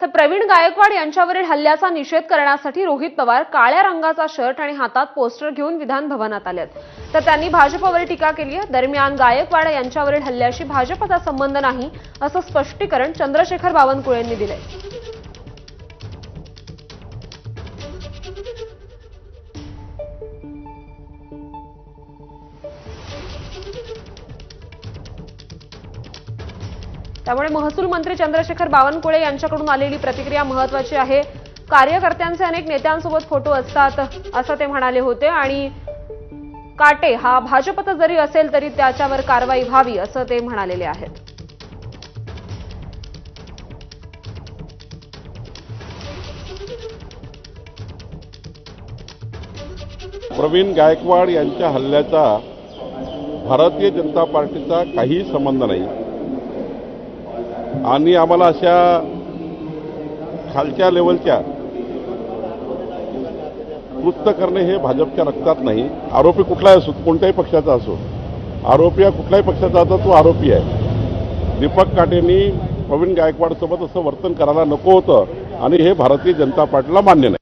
तर प्रवीण गायकवाड यांच्यावरील हल्ल्याचा निषेध करण्यासाठी रोहित पवार काळ्या रंगाचा शर्ट आणि हातात पोस्टर घेऊन विधान भवनात आलेत। तर त्यांनी भाजपवर टीका केली आहे। दरम्यान गायकवाड यांच्यावरील हल्ल्याशी भाजपचा संबंध नाही असं स्पष्टीकरण चंद्रशेखर बावनकुळे यांनी दिले। त्यामुळे महसूल मंत्री चंद्रशेखर बावनकुळे यांच्याकडून आलेली प्रतिक्रिया महत्त्वाची आहे। कार्यकर्त्यांचे अनेक नेत्यांसोबत फोटो असतात असं ते म्हणाले होते आणि काटे हा भाजपचा जरी असेल तरी त्याच्यावर कारवाई व्हावी असं ते म्हणालेले आहेत। प्रवीण गायकवाड यांच्या हल्ल्याचा भारतीय जनता पार्टीचा काही संबंध नाही आणि आम्हाला अशा खालच्या लेवलच्या कृत्य करणे हे भाजपच्या रक्तात नाही। आरोपी कुठलाही असो, कोणत्याही पक्षाचा असो, आरोपी कुठल्याही पक्षाचा असो तो आरोपी आहे। दीपक काटेंनी प्रवीण गायकवाड सोबत असं वर्तन करायला नको होतं आणि हे भारतीय जनता पार्टीला मान्य नाही।